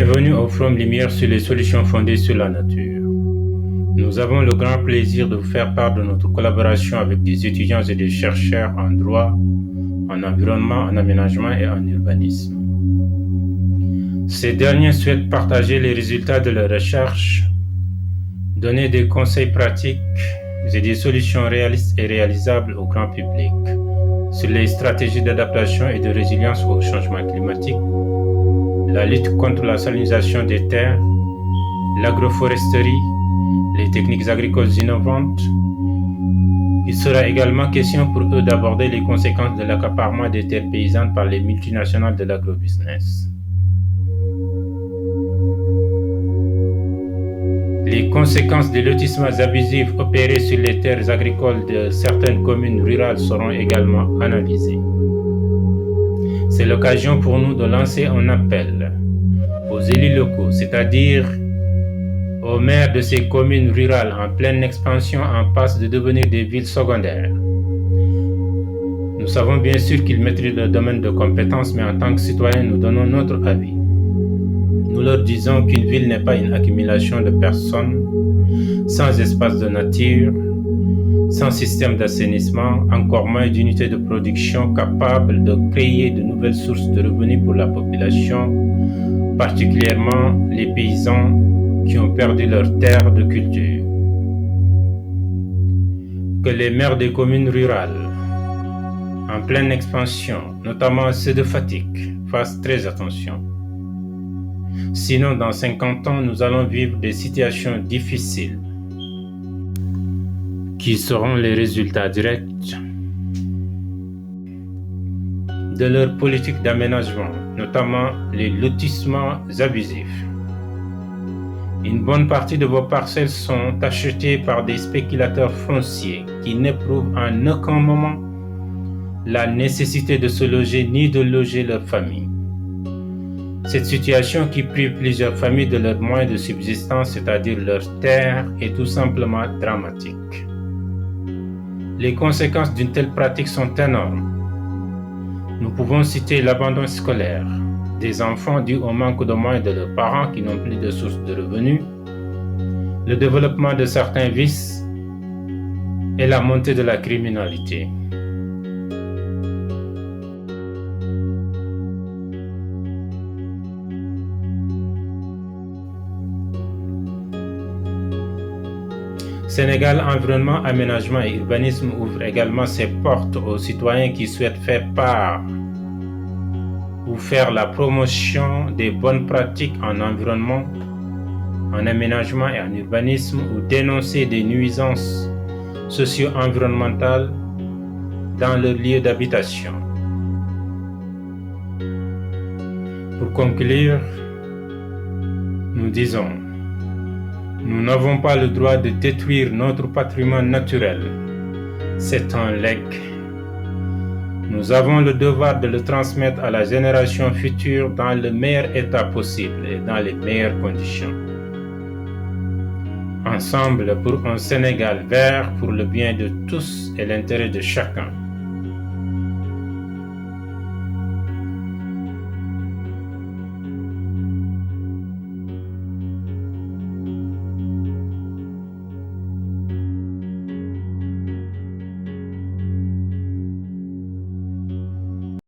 Bienvenue au Forum Lumière sur les solutions fondées sur la nature. Nous avons le grand plaisir de vous faire part de notre collaboration avec des étudiants et des chercheurs en droit, en environnement, en aménagement et en urbanisme. Ces derniers souhaitent partager les résultats de leurs recherches, donner des conseils pratiques et des solutions réalistes et réalisables au grand public sur les stratégies d'adaptation et de résilience au changement climatique, la lutte contre la salinisation des terres, l'agroforesterie, les techniques agricoles innovantes. Il sera également question pour eux d'aborder les conséquences de l'accaparement des terres paysannes par les multinationales de l'agrobusiness. Les conséquences des lotissements abusifs opérés sur les terres agricoles de certaines communes rurales seront également analysées. C'est l'occasion pour nous de lancer un appel aux élus locaux, c'est-à-dire aux maires de ces communes rurales en pleine expansion en passe de devenir des villes secondaires. Nous savons bien sûr qu'ils maîtrisent le domaine de compétences, mais en tant que citoyens, nous donnons notre avis. Nous leur disons qu'une ville n'est pas une accumulation de personnes, sans espace de nature, sans système d'assainissement, encore moins d'unités de production capables de créer de nouvelles sources de revenus pour la population, particulièrement les paysans qui ont perdu leurs terres de culture. Que les maires des communes rurales, en pleine expansion, notamment ceux de Fatick, fassent très attention. Sinon, dans 50 ans, nous allons vivre des situations difficiles qui seront les résultats directs de leur politique d'aménagement, notamment les lotissements abusifs. Une bonne partie de vos parcelles sont achetées par des spéculateurs fonciers qui n'éprouvent en aucun moment la nécessité de se loger ni de loger leur famille. Cette situation qui prive plusieurs familles de leurs moyens de subsistance, c'est-à-dire leurs terres, est tout simplement dramatique. Les conséquences d'une telle pratique sont énormes. Nous pouvons citer l'abandon scolaire des enfants dû au manque de moyens de leurs parents qui n'ont plus de sources de revenus, le développement de certains vices et la montée de la criminalité. Sénégal Environnement, Aménagement et Urbanisme ouvre également ses portes aux citoyens qui souhaitent faire part ou faire la promotion des bonnes pratiques en environnement, en aménagement et en urbanisme ou dénoncer des nuisances socio-environnementales dans leur lieu d'habitation. Pour conclure, nous disons: nous n'avons pas le droit de détruire notre patrimoine naturel. C'est un legs. Nous avons le devoir de le transmettre à la génération future dans le meilleur état possible et dans les meilleures conditions. Ensemble pour un Sénégal vert, pour le bien de tous et l'intérêt de chacun.